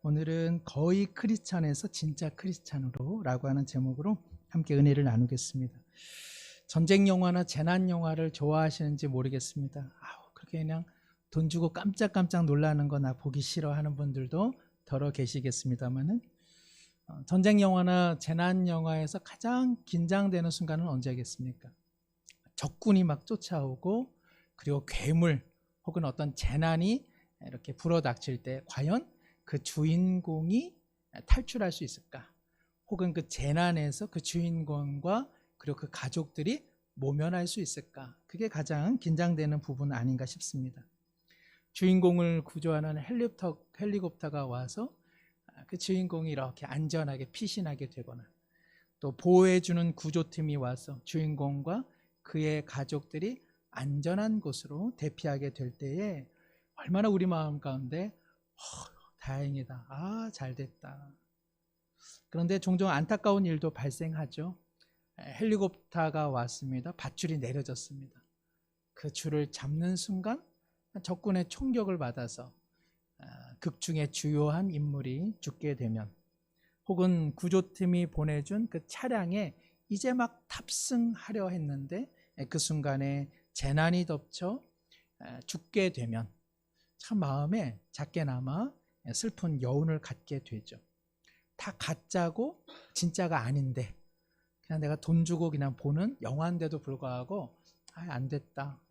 오늘은 거의 크리스찬에서 진짜 크리스찬으로 라고 하는 제목으로 함께 은혜를 나누겠습니다. 전쟁 영화나 재난 영화를 좋아하시는지 모르겠습니다. 그렇게 그냥 돈 주고 깜짝깜짝 놀라는 거 나 보기 싫어 하는 분들도 더러 계시겠습니다만은, 전쟁 영화나 재난 영화에서 가장 긴장되는 순간은 언제겠습니까? 적군이 막 쫓아오고, 그리고 괴물 혹은 어떤 재난이 이렇게 불어닥칠 때 과연 그 주인공이 탈출할 수 있을까? 혹은 그 재난에서 그 주인공과 그리고 그 가족들이 모면할 수 있을까? 그게 가장 긴장되는 부분 아닌가 싶습니다. 주인공을 구조하는 헬리콥터가 와서 그 주인공이 이렇게 안전하게 피신하게 되거나, 또 보호해주는 구조팀이 와서 주인공과 그의 가족들이 안전한 곳으로 대피하게 될 때에 얼마나 우리 마음 가운데 다행이다, 잘됐다. 그런데 종종 안타까운 일도 발생하죠. 헬리콥터가 왔습니다. 밧줄이 내려졌습니다. 그 줄을 잡는 순간 적군의 총격을 받아서 극중의 주요한 인물이 죽게 되면, 혹은 구조팀이 보내준 그 차량에 이제 막 탑승하려 했는데 그 순간에 재난이 덮쳐 죽게 되면 참 마음에 작게나마 슬픈 여운을 갖게 되죠. 다 가짜고 진짜가 아닌데 그냥 내가 돈 주고 그냥 보는 영화인데도 불구하고 안 됐다,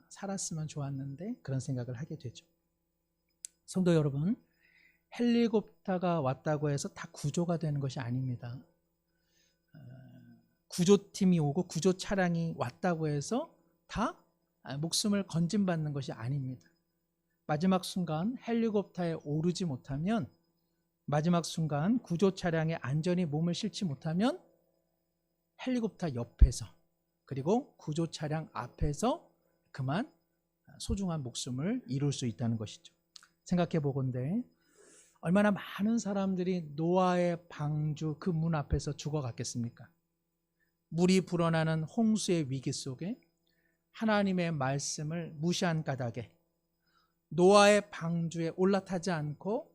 살았으면 좋았는데, 그런 생각을 하게 되죠. 성도 여러분, 헬리콥터가 왔다고 해서 다 구조가 되는 것이 아닙니다. 구조팀이 오고 구조 차량이 왔다고 해서 다 목숨을 건진받는 것이 아닙니다. 마지막 순간 헬리콥터에 오르지 못하면, 마지막 순간 구조 차량에 안전히 몸을 실지 못하면 헬리콥터 옆에서 그리고 구조 차량 앞에서 그만 소중한 목숨을 잃을 수 있다는 것이죠. 생각해 보건대 얼마나 많은 사람들이 노아의 방주 그 문 앞에서 죽어갔겠습니까? 물이 불어나는 홍수의 위기 속에 하나님의 말씀을 무시한 까닭에 노아의 방주에 올라타지 않고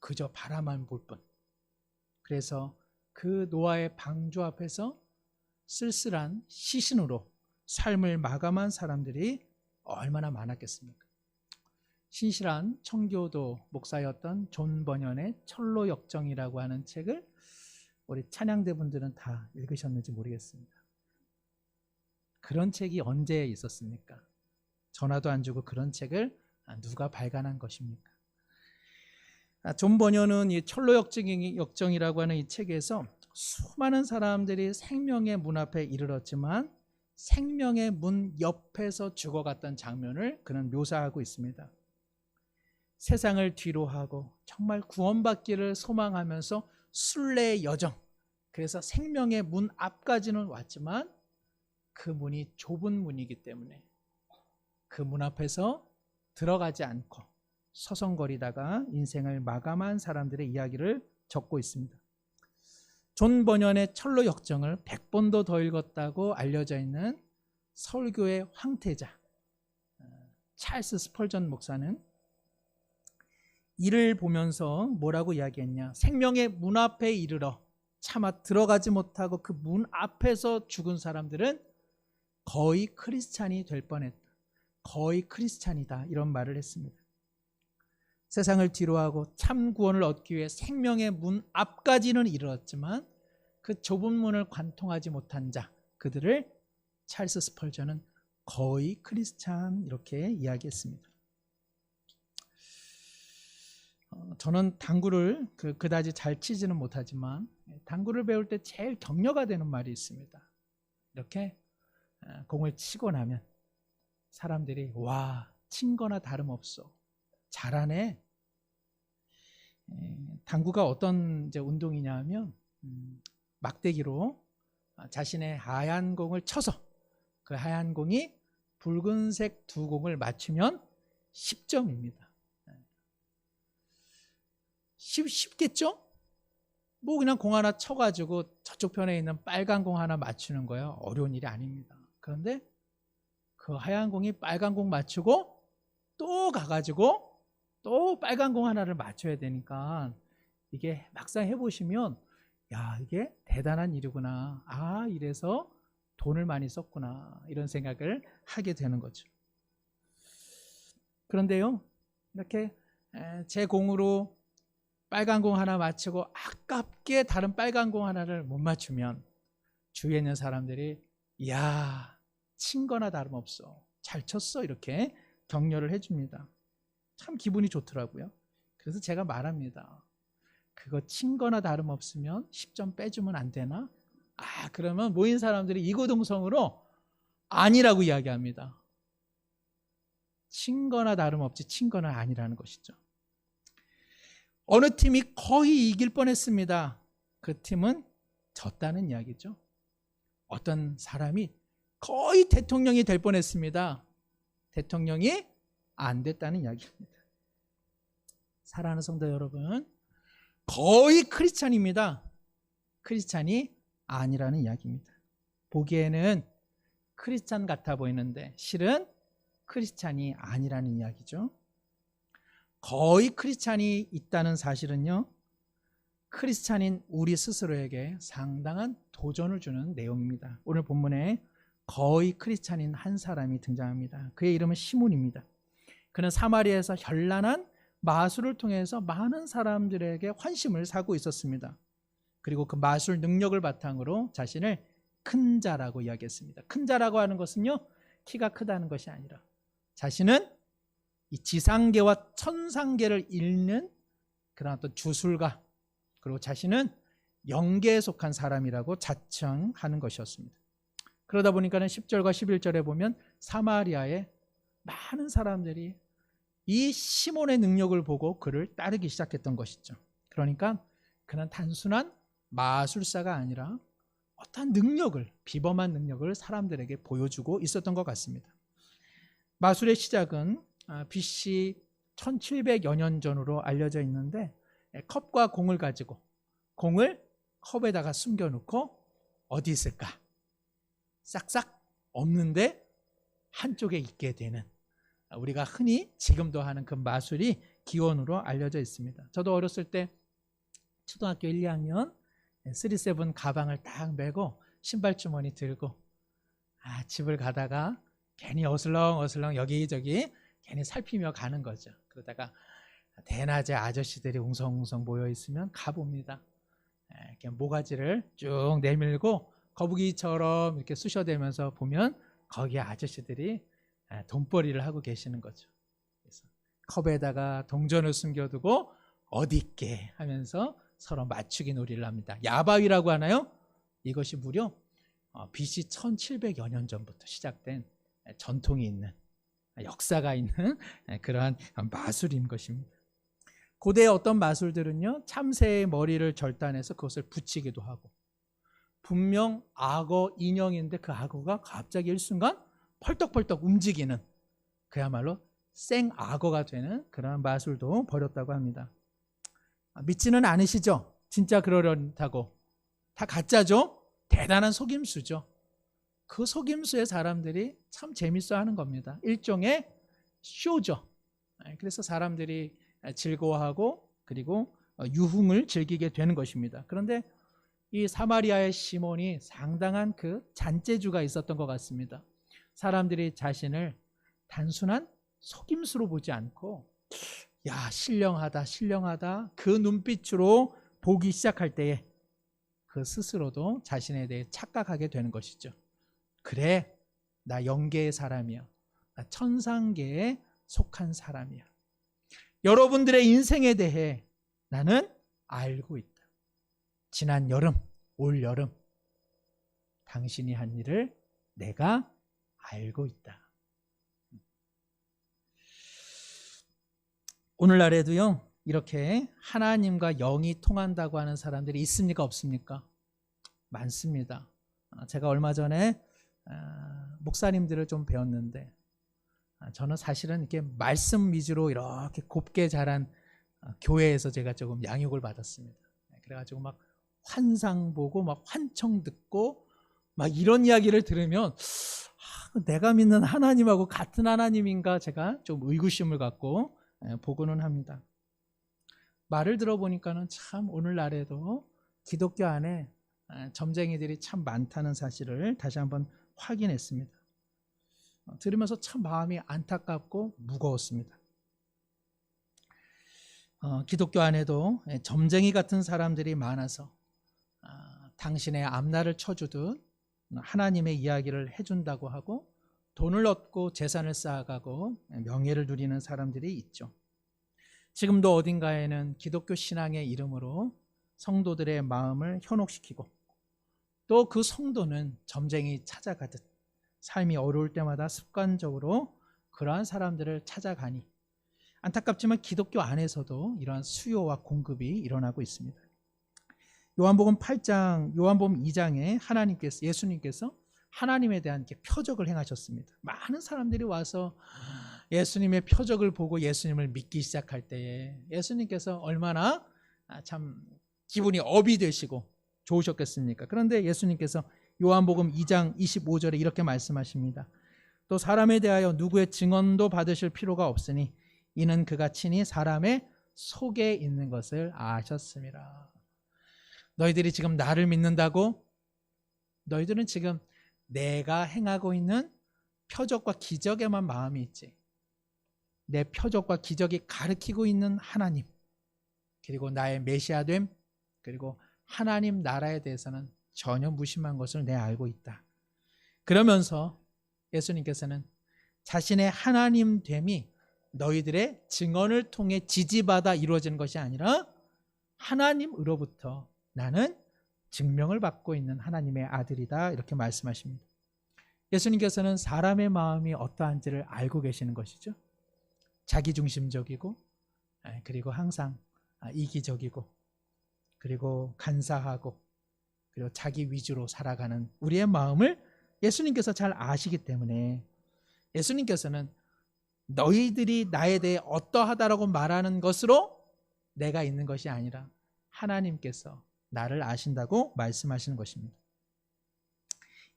그저 바라만 볼 뿐. 그래서 그 노아의 방주 앞에서 쓸쓸한 시신으로 삶을 마감한 사람들이 얼마나 많았겠습니까? 신실한 청교도 목사였던 존 버년의 철로 역정이라고 하는 책을 우리 찬양대 분들은 다 읽으셨는지 모르겠습니다. 그런 책이 언제 있었습니까? 전화도 안 주고 그런 책을 누가 발간한 것입니까? 존 버년은 이 철로 역정이라고 하는 이 책에서 수많은 사람들이 생명의 문 앞에 이르렀지만 생명의 문 옆에서 죽어갔던 장면을 그는 묘사하고 있습니다. 세상을 뒤로하고 정말 구원받기를 소망하면서 순례의 여정, 그래서 생명의 문 앞까지는 왔지만 그 문이 좁은 문이기 때문에 그 문 앞에서 들어가지 않고 서성거리다가 인생을 마감한 사람들의 이야기를 적고 있습니다. 존 버년의 철로 역정을 100번도 더 읽었다고 알려져 있는 서울교회 황태자 찰스 스펄전 목사는 이를 보면서 뭐라고 이야기했냐? 생명의 문 앞에 이르러 차마 들어가지 못하고 그 문 앞에서 죽은 사람들은 거의 크리스찬이 될 뻔했다, 거의 크리스찬이다, 이런 말을 했습니다. 세상을 뒤로하고 참 구원을 얻기 위해 생명의 문 앞까지는 이르렀지만 그 좁은 문을 관통하지 못한 자, 그들을 찰스 스펄전은 거의 크리스찬, 이렇게 이야기했습니다. 저는 당구를 그다지 잘 치지는 못하지만 당구를 배울 때 제일 격려가 되는 말이 있습니다. 이렇게 공을 치고 나면 사람들이 와, 친 거나 다름없어, 잘하네. 당구가 어떤 이제 운동이냐 하면 막대기로 자신의 하얀 공을 쳐서 그 하얀 공이 붉은색 두 공을 맞추면 10점입니다. 쉽겠죠? 뭐 그냥 공 하나 쳐가지고 저쪽 편에 있는 빨간 공 하나 맞추는 거예요. 어려운 일이 아닙니다. 그런데 그 하얀 공이 빨간 공 맞추고 또 가가지고 또 빨간 공 하나를 맞춰야 되니까 이게 막상 해보시면 야, 이게 대단한 일이구나. 아, 이래서 돈을 많이 썼구나. 이런 생각을 하게 되는 거죠. 그런데요, 이렇게 제 공으로 빨간 공 하나 맞추고 아깝게 다른 빨간 공 하나를 못 맞추면 주위에 있는 사람들이 이야, 친 거나 다름없어. 잘 쳤어. 이렇게 격려를 해줍니다. 참 기분이 좋더라고요. 그래서 제가 말합니다. 그거 친 거나 다름없으면 10점 빼주면 안 되나? 아, 그러면 모인 사람들이 이구동성으로 아니라고 이야기합니다. 친 거나 다름없지 친 거나 아니라는 것이죠. 어느 팀이 거의 이길 뻔했습니다. 그 팀은 졌다는 이야기죠. 어떤 사람이 거의 대통령이 될 뻔했습니다. 대통령이 안 됐다는 이야기입니다. 사랑하는 성도 여러분, 거의 크리스찬입니다. 크리스찬이 아니라는 이야기입니다. 보기에는 크리스찬 같아 보이는데 실은 크리스찬이 아니라는 이야기죠. 거의 크리스찬이 있다는 사실은요, 크리스찬인 우리 스스로에게 상당한 도전을 주는 내용입니다. 오늘 본문에 거의 크리스찬인 한 사람이 등장합니다. 그의 이름은 시몬입니다. 그는 사마리아에서 현란한 마술을 통해서 많은 사람들에게 환심을 사고 있었습니다. 그리고 그 마술 능력을 바탕으로 자신을 큰 자라고 이야기했습니다. 큰 자라고 하는 것은요, 키가 크다는 것이 아니라 자신은 이 지상계와 천상계를 읽는 그런 어떤 주술가, 그리고 자신은 영계에 속한 사람이라고 자청하는 것이었습니다. 그러다 보니까는 10절과 11절에 보면 사마리아에 많은 사람들이 이 시몬의 능력을 보고 그를 따르기 시작했던 것이죠. 그러니까 그는 단순한 마술사가 아니라 어떠한 능력을, 비범한 능력을 사람들에게 보여주고 있었던 것 같습니다. 마술의 시작은 BC 1700여 년 전으로 알려져 있는데, 컵과 공을 가지고 공을 컵에다가 숨겨놓고 어디 있을까? 싹싹 없는데 한쪽에 있게 되는, 우리가 흔히 지금도 하는 그 마술이 기원으로 알려져 있습니다. 저도 어렸을 때 초등학교 1, 2학년 3-7 가방을 딱 메고 신발주머니 들고 집을 가다가 괜히 어슬렁어슬렁 여기저기 괜히 살피며 가는 거죠. 그러다가 대낮에 아저씨들이 웅성웅성 모여 있으면 가봅니다. 이렇게 모가지를 쭉 내밀고 거북이처럼 이렇게 쑤셔대면서 보면 거기에 아저씨들이 돈벌이를 하고 계시는 거죠. 그래서 컵에다가 동전을 숨겨두고 어디 있게 하면서 서로 맞추기 놀이를 합니다. 야바위라고 하나요? 이것이 무려 BC 1700여 년 전부터 시작된 전통이 있는, 역사가 있는 그러한 마술인 것입니다. 고대의 어떤 마술들은요, 참새의 머리를 절단해서 그것을 붙이기도 하고, 분명 악어 인형인데 그 악어가 갑자기 일순간 펄떡펄떡 움직이는, 그야말로 생악어가 되는 그러한 마술도 벌였다고 합니다. 믿지는 않으시죠? 진짜 그러려다고. 다 가짜죠? 대단한 속임수죠. 그 속임수에 사람들이 참 재밌어 하는 겁니다. 일종의 쇼죠. 그래서 사람들이 즐거워하고 그리고 유흥을 즐기게 되는 것입니다. 그런데 이 사마리아의 시몬이 상당한 그 잔재주가 있었던 것 같습니다. 사람들이 자신을 단순한 속임수로 보지 않고 야, 신령하다 신령하다 그 눈빛으로 보기 시작할 때에 그 스스로도 자신에 대해 착각하게 되는 것이죠. 그래, 나 영계의 사람이야. 나 천상계에 속한 사람이야. 여러분들의 인생에 대해 나는 알고 있다. 지난 여름, 올 여름 당신이 한 일을 내가 알고 있다. 오늘날에도요, 이렇게 하나님과 영이 통한다고 하는 사람들이 있습니까? 없습니까? 많습니다. 제가 얼마 전에 목사님들을 좀 배웠는데, 저는 사실은 이렇게 말씀 위주로 이렇게 곱게 자란 교회에서 제가 조금 양육을 받았습니다. 그래가지고 막 환상 보고 막 환청 듣고 막 이런 이야기를 들으면 내가 믿는 하나님하고 같은 하나님인가 제가 좀 의구심을 갖고 보고는 합니다. 말을 들어보니까는 참 오늘날에도 기독교 안에 점쟁이들이 참 많다는 사실을 다시 한번 확인했습니다. 들으면서 참 마음이 안타깝고 무거웠습니다. 기독교 안에도 점쟁이 같은 사람들이 많아서 당신의 앞날을 쳐주듯 하나님의 이야기를 해준다고 하고 돈을 얻고 재산을 쌓아가고 명예를 누리는 사람들이 있죠. 지금도 어딘가에는 기독교 신앙의 이름으로 성도들의 마음을 현혹시키고 또 그 성도는 점쟁이 찾아가듯 삶이 어려울 때마다 습관적으로 그러한 사람들을 찾아가니 안타깝지만 기독교 안에서도 이러한 수요와 공급이 일어나고 있습니다. 요한복음 2장에 예수님께서 하나님에 대한 표적을 행하셨습니다. 많은 사람들이 와서 예수님의 표적을 보고 예수님을 믿기 시작할 때에 예수님께서 얼마나 참 기분이 업이 되시고 좋으셨겠습니까? 그런데 예수님께서 요한복음 2장 25절에 이렇게 말씀하십니다. 또 사람에 대하여 누구의 증언도 받으실 필요가 없으니 이는 그가 친히 사람의 속에 있는 것을 아셨습니다. 너희들이 지금 나를 믿는다고? 너희들은 지금 내가 행하고 있는 표적과 기적에만 마음이 있지. 내 표적과 기적이 가리키고 있는 하나님, 그리고 나의 메시아됨, 그리고 하나님 나라에 대해서는 전혀 무심한 것을 내가 알고 있다. 그러면서 예수님께서는 자신의 하나님됨이 너희들의 증언을 통해 지지받아 이루어지는 것이 아니라 하나님으로부터 나는 증명을 받고 있는 하나님의 아들이다, 이렇게 말씀하십니다. 예수님께서는 사람의 마음이 어떠한지를 알고 계시는 것이죠. 자기중심적이고 그리고 항상 이기적이고 그리고 간사하고 그리고 자기 위주로 살아가는 우리의 마음을 예수님께서 잘 아시기 때문에 예수님께서는 너희들이 나에 대해 어떠하다라고 말하는 것으로 내가 있는 것이 아니라 하나님께서 나를 아신다고 말씀하시는 것입니다.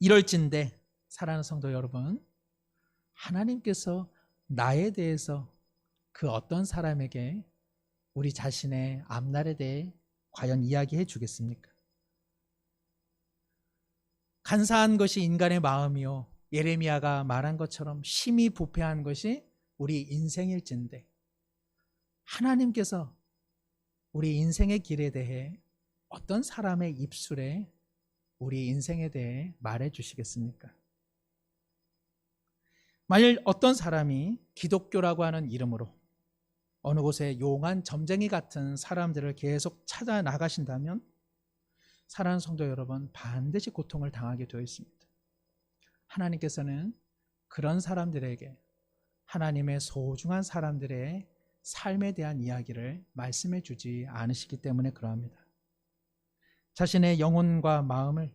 이럴진데 사랑하는 성도 여러분, 하나님께서 나에 대해서 그 어떤 사람에게 우리 자신의 앞날에 대해 과연 이야기해 주겠습니까? 간사한 것이 인간의 마음이요, 예레미야가 말한 것처럼 심히 부패한 것이 우리 인생일진데 하나님께서 우리 인생의 길에 대해 어떤 사람의 입술에 우리 인생에 대해 말해 주시겠습니까? 만일 어떤 사람이 기독교라고 하는 이름으로 어느 곳에 용한 점쟁이 같은 사람들을 계속 찾아 나가신다면 사랑하는 성도 여러분, 반드시 고통을 당하게 되어 있습니다. 하나님께서는 그런 사람들에게 하나님의 소중한 사람들의 삶에 대한 이야기를 말씀해 주지 않으시기 때문에 그러합니다. 자신의 영혼과 마음을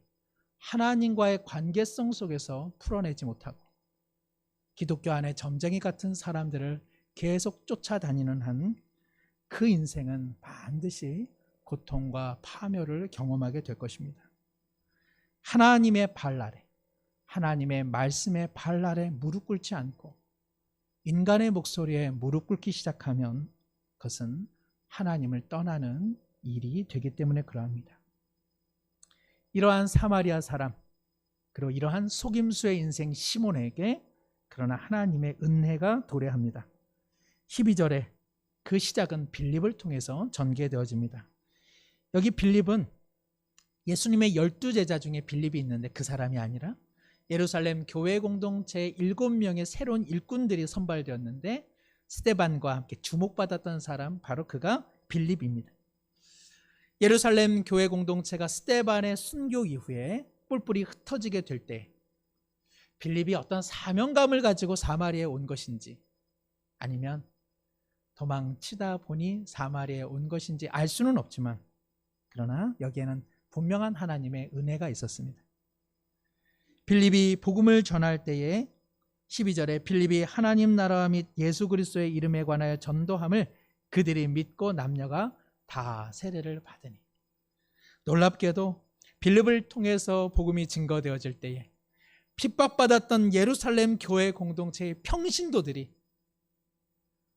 하나님과의 관계성 속에서 풀어내지 못하고 기독교 안에 점쟁이 같은 사람들을 계속 쫓아다니는 한 그 인생은 반드시 고통과 파멸을 경험하게 될 것입니다. 하나님의 발 아래, 하나님의 말씀의 발 아래 무릎 꿇지 않고 인간의 목소리에 무릎 꿇기 시작하면 그것은 하나님을 떠나는 일이 되기 때문에 그러합니다. 이러한 사마리아 사람, 그리고 이러한 속임수의 인생 시몬에게 그러나 하나님의 은혜가 도래합니다. 12절에 그 시작은 빌립을 통해서 전개되어집니다. 여기 빌립은 예수님의 12제자 중에 빌립이 있는데 그 사람이 아니라 예루살렘 교회 공동체의 7명의 새로운 일꾼들이 선발되었는데 스데반과 함께 주목받았던 사람, 바로 그가 빌립입니다. 예루살렘 교회 공동체가 스데반의 순교 이후에 뿔뿔이 흩어지게 될 때 빌립이 어떤 사명감을 가지고 사마리아에 온 것인지 아니면 도망치다 보니 사마리아에 온 것인지 알 수는 없지만 그러나 여기에는 분명한 하나님의 은혜가 있었습니다. 빌립이 복음을 전할 때에 12절에 빌립이 하나님 나라와 및 예수 그리스도의 이름에 관하여 전도함을 그들이 믿고 남녀가 다 세례를 받으니, 놀랍게도 빌립을 통해서 복음이 증거되어질 때에 핍박받았던 예루살렘 교회 공동체의 평신도들이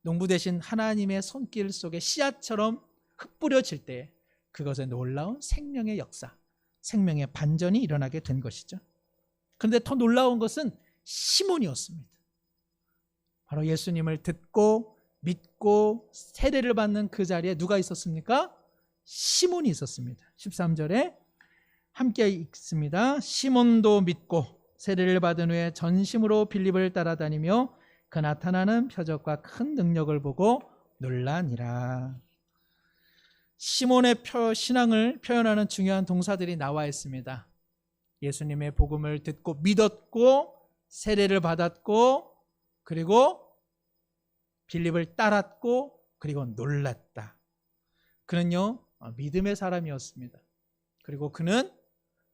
농부 대신 하나님의 손길 속에 씨앗처럼 흩뿌려질 때 그것에 놀라운 생명의 역사, 생명의 반전이 일어나게 된 것이죠. 그런데 더 놀라운 것은 시몬이었습니다. 바로 예수님을 듣고 믿고 세례를 받는 그 자리에 누가 있었습니까? 시몬이 있었습니다. 13절에 함께 읽습니다. 시몬도 믿고 세례를 받은 후에 전심으로 빌립을 따라다니며 그 나타나는 표적과 큰 능력을 보고 놀라니라. 시몬의 신앙을 표현하는 중요한 동사들이 나와 있습니다. 예수님의 복음을 듣고 믿었고 세례를 받았고 그리고 빌립을 따랐고 그리고 놀랐다. 그는요 믿음의 사람이었습니다. 그리고 그는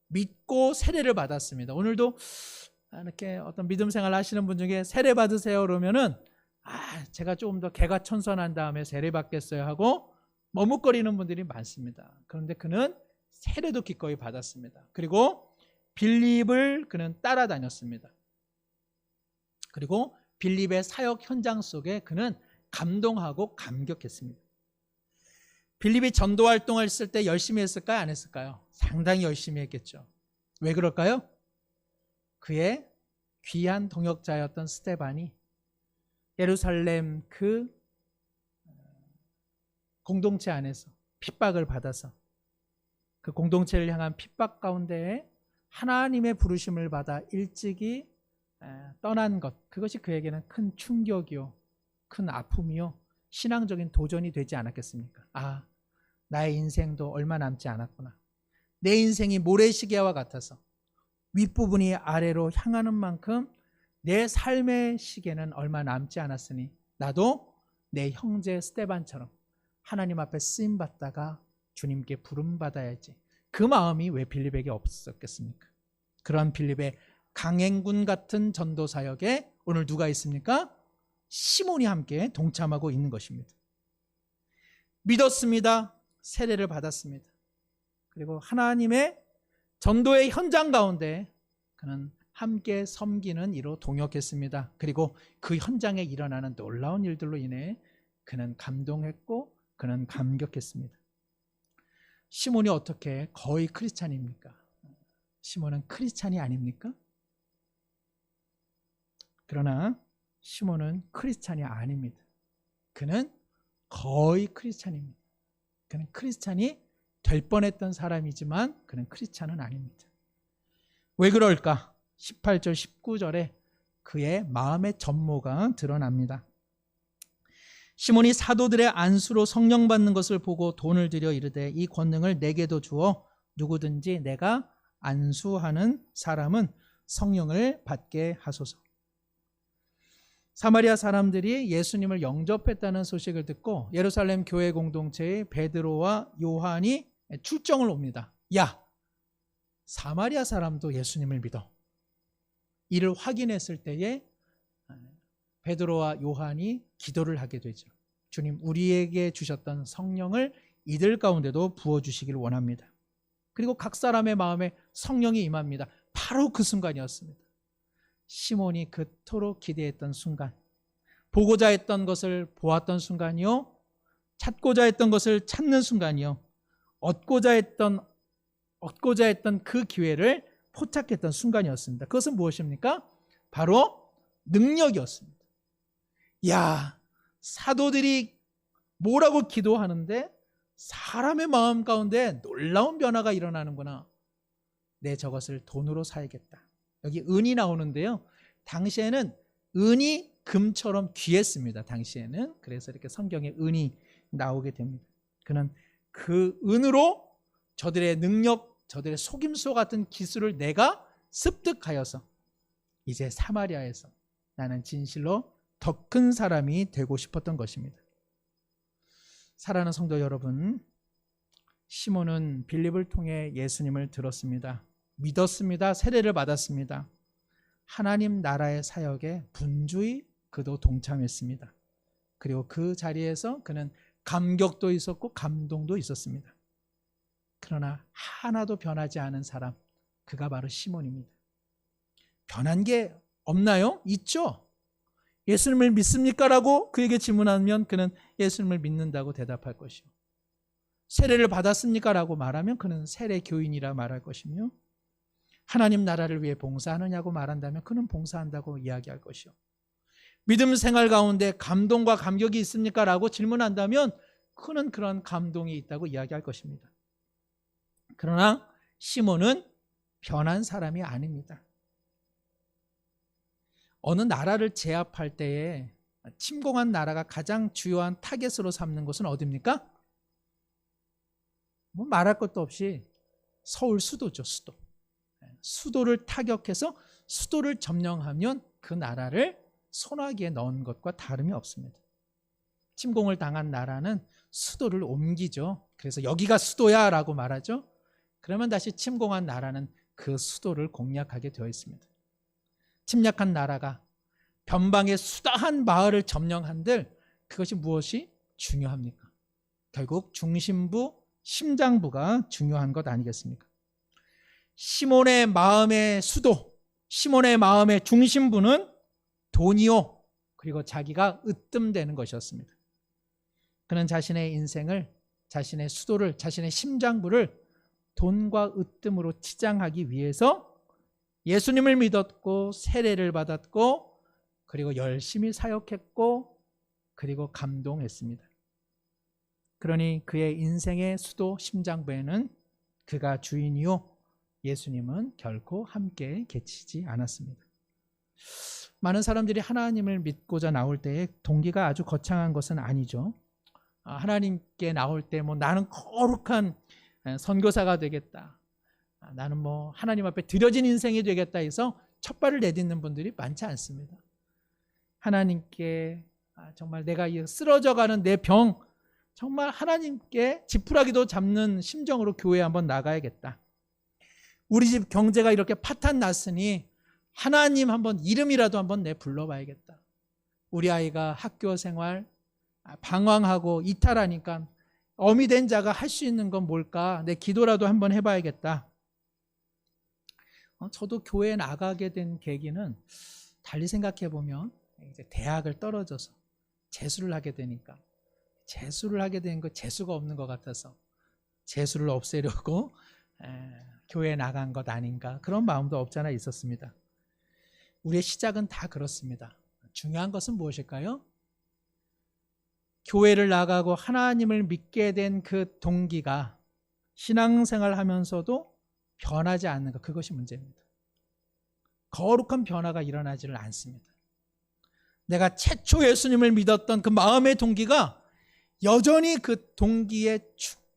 믿고 세례를 받았습니다. 오늘도 이렇게 어떤 믿음 생활 하시는 분 중에 세례 받으세요 그러면은 제가 조금 더 개가천선한 다음에 세례 받겠어요 하고 머뭇거리는 분들이 많습니다. 그런데 그는 세례도 기꺼이 받았습니다. 그리고 빌립을 그는 따라다녔습니다. 그리고 빌립의 사역 현장 속에 그는 감동하고 감격했습니다. 빌립이 전도 활동을 했을 때 열심히 했을까요? 안 했을까요? 상당히 열심히 했겠죠. 왜 그럴까요? 그의 귀한 동역자였던 스데반이 예루살렘 그 공동체 안에서 핍박을 받아서 그 공동체를 향한 핍박 가운데 하나님의 부르심을 받아 일찍이 떠난 것, 그것이 그에게는 큰 충격이요 큰 아픔이요 신앙적인 도전이 되지 않았겠습니까? 나의 인생도 얼마 남지 않았구나. 내 인생이 모래시계와 같아서 윗부분이 아래로 향하는 만큼 내 삶의 시계는 얼마 남지 않았으니 나도 내 형제 스데반처럼 하나님 앞에 쓰임받다가 주님께 부름받아야지. 그 마음이 왜 빌립에게 없었겠습니까? 그러한 빌립의 강행군 같은 전도 사역에 오늘 누가 있습니까? 시몬이 함께 동참하고 있는 것입니다. 믿었습니다. 세례를 받았습니다. 그리고 하나님의 전도의 현장 가운데 그는 함께 섬기는 이로 동역했습니다. 그리고 그 현장에 일어나는 놀라운 일들로 인해 그는 감동했고 그는 감격했습니다. 시몬이 어떻게 거의 크리스찬입니까? 시몬은 크리스찬이 아닙니까? 그러나 시몬은 크리스찬이 아닙니다. 그는 거의 크리스찬입니다. 그는 크리스찬이 될 뻔했던 사람이지만 그는 크리스찬은 아닙니다. 왜 그럴까? 18절 19절에 그의 마음의 전모가 드러납니다. 시몬이 사도들의 안수로 성령 받는 것을 보고 돈을 들여 이르되 이 권능을 내게도 주어 누구든지 내가 안수하는 사람은 성령을 받게 하소서. 사마리아 사람들이 예수님을 영접했다는 소식을 듣고 예루살렘 교회 공동체의 베드로와 요한이 출정을 옵니다. 야, 사마리아 사람도 예수님을 믿어. 이를 확인했을 때에 베드로와 요한이 기도를 하게 되죠. 주님, 우리에게 주셨던 성령을 이들 가운데도 부어주시길 원합니다. 그리고 각 사람의 마음에 성령이 임합니다. 바로 그 순간이었습니다. 시몬이 그토록 기대했던 순간, 보고자 했던 것을 보았던 순간이요, 찾고자 했던 것을 찾는 순간이요, 얻고자 했던 그 기회를 포착했던 순간이었습니다. 그것은 무엇입니까? 바로 능력이었습니다. 야, 사도들이 뭐라고 기도하는데 사람의 마음 가운데 놀라운 변화가 일어나는구나. 내 저것을 돈으로 사야겠다. 여기 은이 나오는데요. 당시에는 은이 금처럼 귀했습니다. 당시에는. 그래서 이렇게 성경에 은이 나오게 됩니다. 그는 그 은으로 저들의 능력, 저들의 속임수 같은 기술을 내가 습득하여서 이제 사마리아에서 나는 진실로 더 큰 사람이 되고 싶었던 것입니다. 사랑하는 성도 여러분, 시몬은 빌립을 통해 예수님을 들었습니다. 믿었습니다. 세례를 받았습니다. 하나님 나라의 사역에 분주히 그도 동참했습니다. 그리고 그 자리에서 그는 감격도 있었고 감동도 있었습니다. 그러나 하나도 변하지 않은 사람, 그가 바로 시몬입니다. 변한 게 없나요? 있죠. 예수님을 믿습니까? 라고 그에게 질문하면 그는 예수님을 믿는다고 대답할 것이요. 세례를 받았습니까? 라고 말하면 그는 세례 교인이라 말할 것이며, 하나님 나라를 위해 봉사하느냐고 말한다면 그는 봉사한다고 이야기할 것이요. 믿음 생활 가운데 감동과 감격이 있습니까? 라고 질문한다면 그는 그런 감동이 있다고 이야기할 것입니다. 그러나 시몬은 변한 사람이 아닙니다. 어느 나라를 제압할 때에 침공한 나라가 가장 주요한 타겟으로 삼는 곳은 어디입니까? 뭐 말할 것도 없이 서울 수도죠, 수도. 수도를 타격해서 수도를 점령하면 그 나라를 소나기에 넣은 것과 다름이 없습니다. 침공을 당한 나라는 수도를 옮기죠. 그래서 여기가 수도야 라고 말하죠. 그러면 다시 침공한 나라는 그 수도를 공략하게 되어 있습니다. 침략한 나라가 변방의 수다한 마을을 점령한들 그것이 무엇이 중요합니까? 결국 중심부, 심장부가 중요한 것 아니겠습니까? 시몬의 마음의 수도, 시몬의 마음의 중심부는 돈이요, 그리고 자기가 으뜸되는 것이었습니다. 그는 자신의 인생을, 자신의 수도를, 자신의 심장부를 돈과 으뜸으로 치장하기 위해서 예수님을 믿었고 세례를 받았고 그리고 열심히 사역했고 그리고 감동했습니다. 그러니 그의 인생의 수도 심장부에는 그가 주인이요 예수님은 결코 함께 계시지 않았습니다. 많은 사람들이 하나님을 믿고자 나올 때에 동기가 아주 거창한 것은 아니죠. 하나님께 나올 때 뭐 나는 거룩한 선교사가 되겠다, 나는 뭐 하나님 앞에 드려진 인생이 되겠다 해서 첫발을 내딛는 분들이 많지 않습니다. 하나님께 정말 내가 쓰러져가는 내 병 정말 하나님께 지푸라기도 잡는 심정으로 교회에 한번 나가야겠다. 우리 집 경제가 이렇게 파탄 났으니 하나님 한번 이름이라도 한번 내 불러봐야겠다. 우리 아이가 학교 생활 방황하고 이탈하니까 어미 된 자가 할 수 있는 건 뭘까? 내 기도라도 한번 해봐야겠다. 저도 교회에 나가게 된 계기는 달리 생각해 보면 이제 대학을 떨어져서 재수를 하게 되니까, 재수를 하게 된 거 재수가 없는 것 같아서 재수를 없애려고 교회에 나간 것 아닌가, 그런 마음도 없잖아 있었습니다. 우리의 시작은 다 그렇습니다. 중요한 것은 무엇일까요? 교회를 나가고 하나님을 믿게 된 그 동기가 신앙생활 하면서도 변하지 않는 것, 그것이 문제입니다. 거룩한 변화가 일어나지를 않습니다. 내가 최초 예수님을 믿었던 그 마음의 동기가 여전히 그 동기의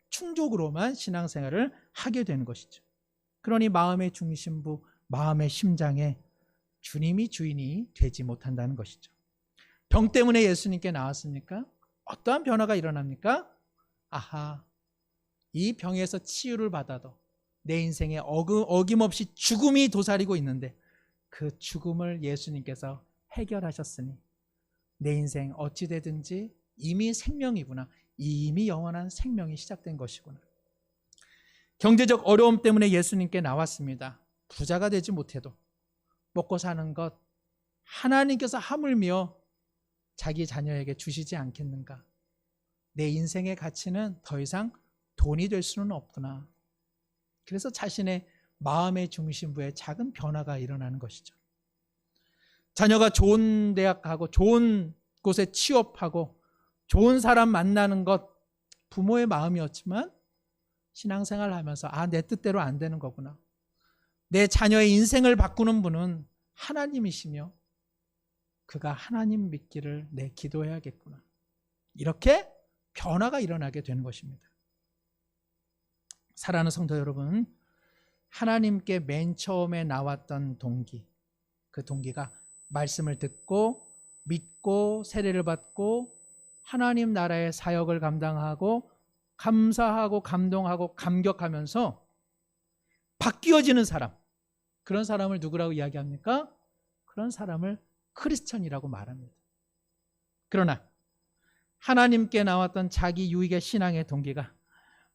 충족으로만 신앙생활을 하게 되는 것이죠. 그러니 마음의 중심부, 마음의 심장에 주님이 주인이 되지 못한다는 것이죠. 병 때문에 예수님께 나왔습니까? 어떠한 변화가 일어납니까? 아하, 이 병에서 치유를 받아도 내 인생에 어김없이 죽음이 도사리고 있는데 그 죽음을 예수님께서 해결하셨으니 내 인생 어찌되든지 이미 생명이구나, 이미 영원한 생명이 시작된 것이구나. 경제적 어려움 때문에 예수님께 나왔습니다. 부자가 되지 못해도 먹고 사는 것 하나님께서 하물며 자기 자녀에게 주시지 않겠는가? 내 인생의 가치는 더 이상 돈이 될 수는 없구나. 그래서 자신의 마음의 중심부에 작은 변화가 일어나는 것이죠. 자녀가 좋은 대학 가고 좋은 곳에 취업하고 좋은 사람 만나는 것 부모의 마음이었지만 신앙생활 하면서 내 뜻대로 안 되는 거구나. 내 자녀의 인생을 바꾸는 분은 하나님이시며 그가 하나님 믿기를 내 기도해야겠구나. 이렇게 변화가 일어나게 되는 것입니다. 사랑하는 성도 여러분, 하나님께 맨 처음에 나왔던 동기, 그 동기가 말씀을 듣고 믿고 세례를 받고 하나님 나라의 사역을 감당하고 감사하고 감동하고 감격하면서 바뀌어지는 사람, 그런 사람을 누구라고 이야기합니까? 그런 사람을 크리스천이라고 말합니다. 그러나 하나님께 나왔던 자기 유익의 신앙의 동기가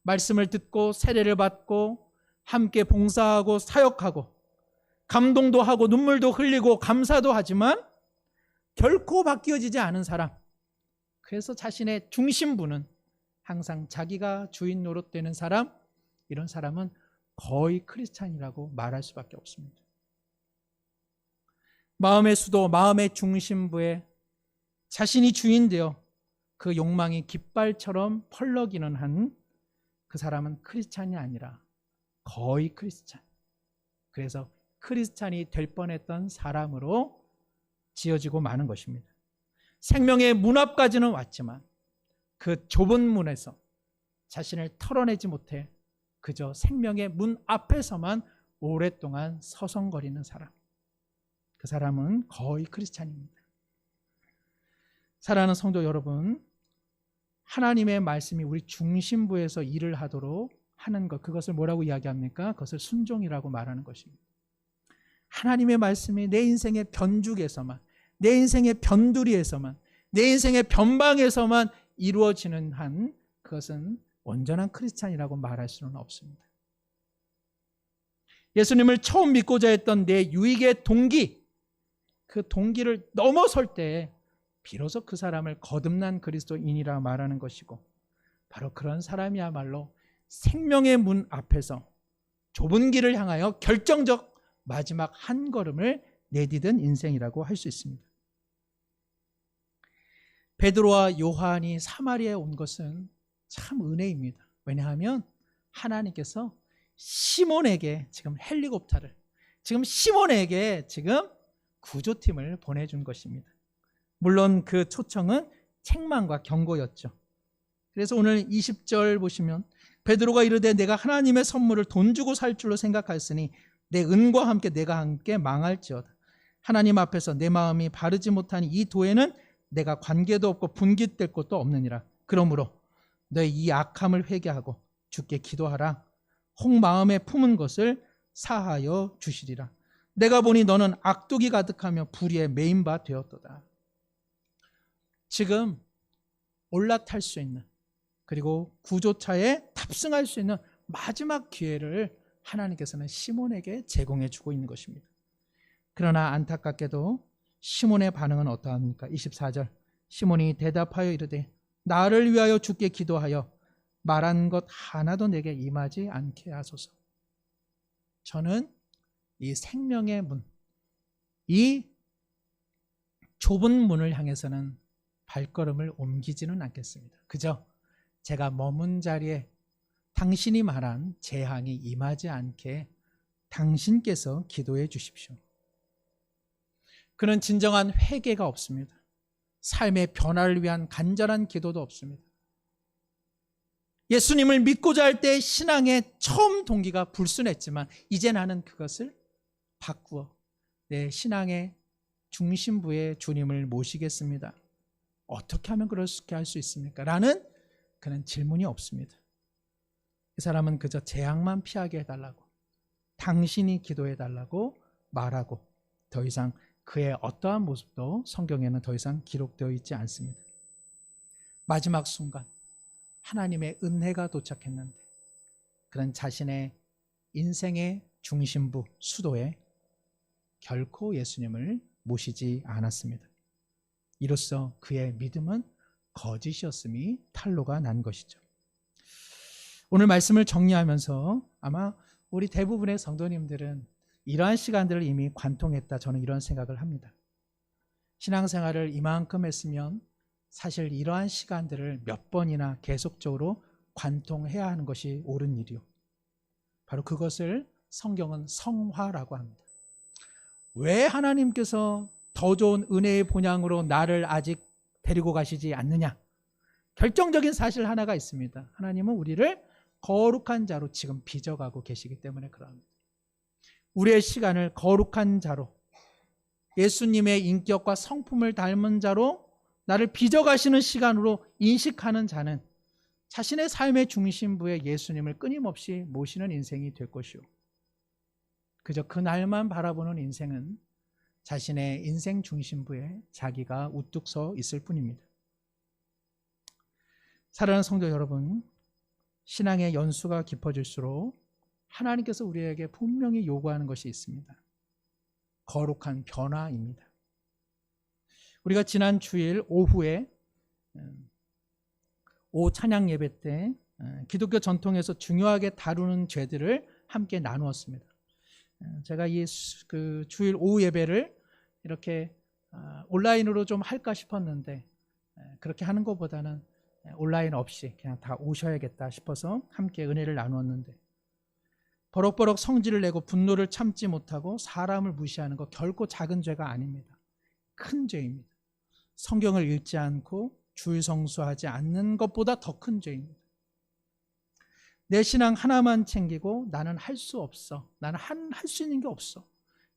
말씀을 듣고 세례를 받고 함께 봉사하고 사역하고 감동도 하고 눈물도 흘리고 감사도 하지만 결코 바뀌어지지 않은 사람, 그래서 자신의 중심부는 항상 자기가 주인 노릇되는 사람, 이런 사람은 거의 크리스찬이라고 말할 수밖에 없습니다. 마음의 수도, 마음의 중심부에 자신이 주인 되어 그 욕망이 깃발처럼 펄럭이는 한 그 사람은 크리스찬이 아니라 거의 크리스찬. 그래서 크리스찬이 될 뻔했던 사람으로 지어지고 마는 것입니다. 생명의 문 앞까지는 왔지만 그 좁은 문에서 자신을 털어내지 못해 그저 생명의 문 앞에서만 오랫동안 서성거리는 사람. 그 사람은 거의 크리스찬입니다. 사랑하는 성도 여러분, 하나님의 말씀이 우리 중심부에서 일을 하도록 하는 것, 그것을 뭐라고 이야기합니까? 그것을 순종이라고 말하는 것입니다. 하나님의 말씀이 내 인생의 변죽에서만, 내 인생의 변두리에서만, 내 인생의 변방에서만 이루어지는 한 그것은 온전한 크리스찬이라고 말할 수는 없습니다. 예수님을 처음 믿고자 했던 내 유익의 동기, 그 동기를 넘어설 때 비로소 그 사람을 거듭난 그리스도인이라 말하는 것이고, 바로 그런 사람이야말로 생명의 문 앞에서 좁은 길을 향하여 결정적 마지막 한 걸음을 내디딘 인생이라고 할 수 있습니다. 베드로와 요한이 사마리아에 온 것은 참 은혜입니다. 왜냐하면 하나님께서 시몬에게 지금 헬리콥터를, 지금 시몬에게 지금 구조팀을 보내준 것입니다. 물론 그 초청은 책망과 경고였죠. 그래서 오늘 20절 보시면 베드로가 이르되 내가 하나님의 선물을 돈 주고 살 줄로 생각하였으니 내 은과 함께 내가 함께 망할지어다. 하나님 앞에서 내 마음이 바르지 못하니 이 도에는 내가 관계도 없고 분깃될 것도 없느니라. 그러므로 너의 이 악함을 회개하고 주께 기도하라. 혹 마음에 품은 것을 사하여 주시리라. 내가 보니 너는 악독이 가득하며 불의에 매인 바 되었도다. 지금 올라탈 수 있는, 그리고 구조차에 탑승할 수 있는 마지막 기회를 하나님께서는 시몬에게 제공해 주고 있는 것입니다. 그러나 안타깝게도 시몬의 반응은 어떠합니까? 24절 시몬이 대답하여 이르되 나를 위하여 주께 기도하여 말한 것 하나도 내게 임하지 않게 하소서. 저는 이 생명의 문, 이 좁은 문을 향해서는 발걸음을 옮기지는 않겠습니다. 그저 제가 머문 자리에 당신이 말한 재앙이 임하지 않게 당신께서 기도해 주십시오. 그는 진정한 회개가 없습니다. 삶의 변화를 위한 간절한 기도도 없습니다. 예수님을 믿고자 할 때 신앙의 처음 동기가 불순했지만 이제 나는 그것을 바꾸어 내 신앙의 중심부에 주님을 모시겠습니다. 어떻게 하면 그렇게 할 수 있습니까? 라는 그는 질문이 없습니다. 이 사람은 그저 재앙만 피하게 해달라고, 당신이 기도해달라고 말하고 더 이상 그의 어떠한 모습도 성경에는 더 이상 기록되어 있지 않습니다. 마지막 순간 하나님의 은혜가 도착했는데 그는 자신의 인생의 중심부, 수도에 결코 예수님을 모시지 않았습니다. 이로써 그의 믿음은 거짓이었음이 탄로가 난 것이죠. 오늘 말씀을 정리하면서 아마 우리 대부분의 성도님들은 이러한 시간들을 이미 관통했다, 저는 이런 생각을 합니다. 신앙생활을 이만큼 했으면 사실 이러한 시간들을 몇 번이나 계속적으로 관통해야 하는 것이 옳은 일이요. 바로 그것을 성경은 성화라고 합니다. 왜 하나님께서 더 좋은 은혜의 본향으로 나를 아직 데리고 가시지 않느냐? 결정적인 사실 하나가 있습니다. 하나님은 우리를 거룩한 자로 지금 빚어가고 계시기 때문에 그럽니다. 우리의 시간을 거룩한 자로, 예수님의 인격과 성품을 닮은 자로 나를 빚어가시는 시간으로 인식하는 자는 자신의 삶의 중심부에 예수님을 끊임없이 모시는 인생이 될 것이요. 그저 그날만 바라보는 인생은 자신의 인생 중심부에 자기가 우뚝 서 있을 뿐입니다. 사랑하는 성도 여러분, 신앙의 연수가 깊어질수록 하나님께서 우리에게 분명히 요구하는 것이 있습니다. 거룩한 변화입니다. 우리가 지난 주일 오후에 오후 찬양 예배 때 기독교 전통에서 중요하게 다루는 죄들을 함께 나누었습니다. 제가 그 주일 오후 예배를 이렇게 온라인으로 좀 할까 싶었는데 그렇게 하는 것보다는 온라인 없이 그냥 다 오셔야겠다 싶어서 함께 은혜를 나누었는데, 버럭버럭 성질을 내고 분노를 참지 못하고 사람을 무시하는 것 결코 작은 죄가 아닙니다. 큰 죄입니다. 성경을 읽지 않고 주일 성수하지 않는 것보다 더 큰 죄입니다. 내 신앙 하나만 챙기고 나는 할 수 없어, 나는 할 수 있는 게 없어,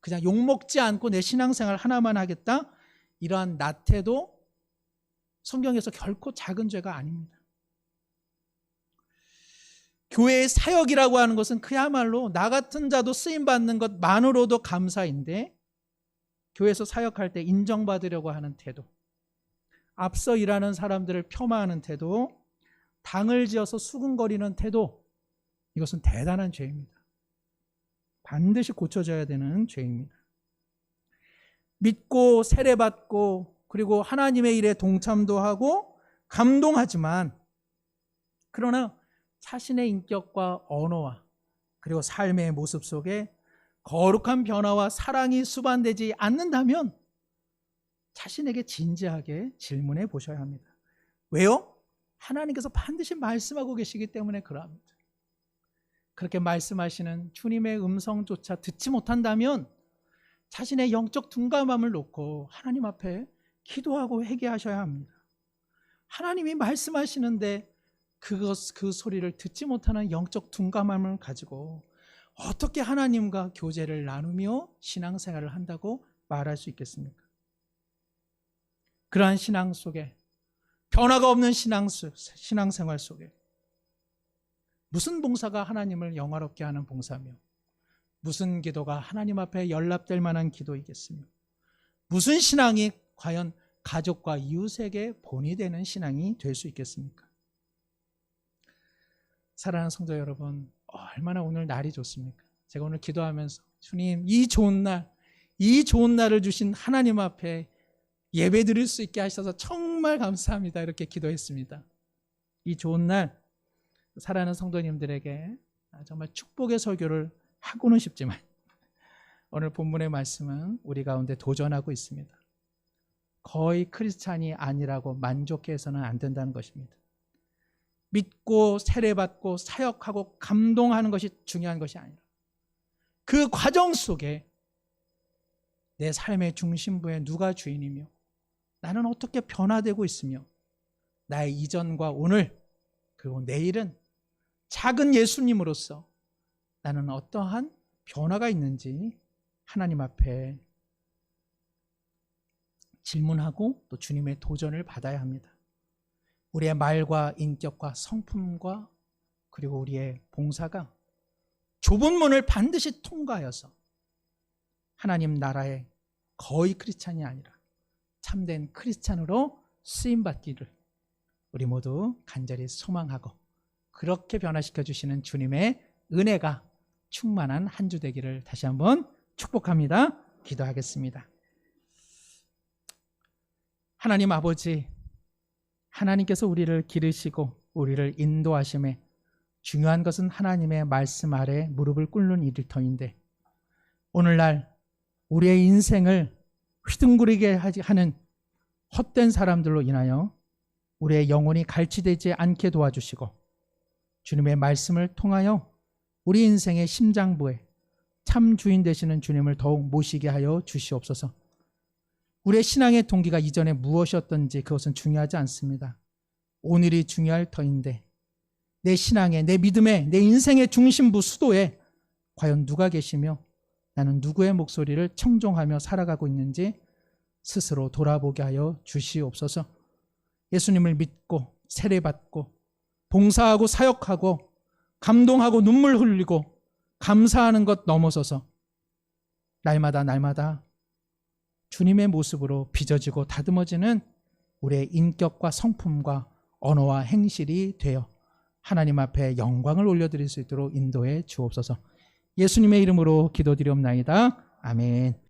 그냥 욕먹지 않고 내 신앙생활 하나만 하겠다, 이러한 나태도 성경에서 결코 작은 죄가 아닙니다. 교회의 사역이라고 하는 것은 그야말로 나 같은 자도 쓰임받는 것만으로도 감사인데, 교회에서 사역할 때 인정받으려고 하는 태도, 앞서 일하는 사람들을 폄하하는 태도, 당을 지어서 수근거리는 태도, 이것은 대단한 죄입니다. 반드시 고쳐져야 되는 죄입니다. 믿고 세례받고 그리고 하나님의 일에 동참도 하고 감동하지만, 그러나 자신의 인격과 언어와 그리고 삶의 모습 속에 거룩한 변화와 사랑이 수반되지 않는다면 자신에게 진지하게 질문해 보셔야 합니다. 왜요? 하나님께서 반드시 말씀하고 계시기 때문에 그러합니다. 그렇게 말씀하시는 주님의 음성조차 듣지 못한다면 자신의 영적 둔감함을 놓고 하나님 앞에 기도하고 회개하셔야 합니다. 하나님이 말씀하시는데 그 소리를 듣지 못하는 영적 둔감함을 가지고 어떻게 하나님과 교제를 나누며 신앙생활을 한다고 말할 수 있겠습니까? 그러한 신앙 속에, 변화가 없는 신앙생활 속에 무슨 봉사가 하나님을 영화롭게 하는 봉사며, 무슨 기도가 하나님 앞에 연락될 만한 기도이겠으며, 무슨 신앙이 과연 가족과 이웃에게 본이 되는 신앙이 될 수 있겠습니까? 사랑하는 성도 여러분, 얼마나 오늘 날이 좋습니까? 제가 오늘 기도하면서 주님, 이 좋은 날을 주신 하나님 앞에 예배 드릴 수 있게 하셔서 정말 감사합니다, 이렇게 기도했습니다. 이 좋은 날, 사랑하는 성도님들에게 정말 축복의 설교를 하고는 싶지만 오늘 본문의 말씀은 우리 가운데 도전하고 있습니다. 거의 크리스찬이 아니라고 만족해서는 안 된다는 것입니다. 믿고 세례받고 사역하고 감동하는 것이 중요한 것이 아니라 그 과정 속에 내 삶의 중심부에 누가 주인이며 나는 어떻게 변화되고 있으며 나의 이전과 오늘 그리고 내일은 작은 예수님으로서 나는 어떠한 변화가 있는지 하나님 앞에 질문하고 또 주님의 도전을 받아야 합니다. 우리의 말과 인격과 성품과 그리고 우리의 봉사가 좁은 문을 반드시 통과하여서 하나님 나라의 거의 크리스찬이 아니라 참된 크리스찬으로 쓰임받기를 우리 모두 간절히 소망하고, 그렇게 변화시켜 주시는 주님의 은혜가 충만한 한 주 되기를 다시 한번 축복합니다. 기도하겠습니다. 하나님 아버지, 하나님께서 우리를 기르시고 우리를 인도하심에 중요한 것은 하나님의 말씀 아래 무릎을 꿇는 일터인데, 오늘날 우리의 인생을 휘둥그리게 하는 헛된 사람들로 인하여 우리의 영혼이 갈취되지 않게 도와주시고, 주님의 말씀을 통하여 우리 인생의 심장부에 참 주인 되시는 주님을 더욱 모시게 하여 주시옵소서. 우리의 신앙의 동기가 이전에 무엇이었던지 그것은 중요하지 않습니다. 오늘이 중요할 터인데, 내 신앙에, 내 믿음에, 내 인생의 중심부 수도에 과연 누가 계시며 나는 누구의 목소리를 청종하며 살아가고 있는지 스스로 돌아보게 하여 주시옵소서. 예수님을 믿고 세례받고 봉사하고 사역하고 감동하고 눈물 흘리고 감사하는 것 넘어서서 날마다 주님의 모습으로 빚어지고 다듬어지는 우리의 인격과 성품과 언어와 행실이 되어 하나님 앞에 영광을 올려드릴 수 있도록 인도해 주옵소서. 예수님의 이름으로 기도드리옵나이다. 아멘.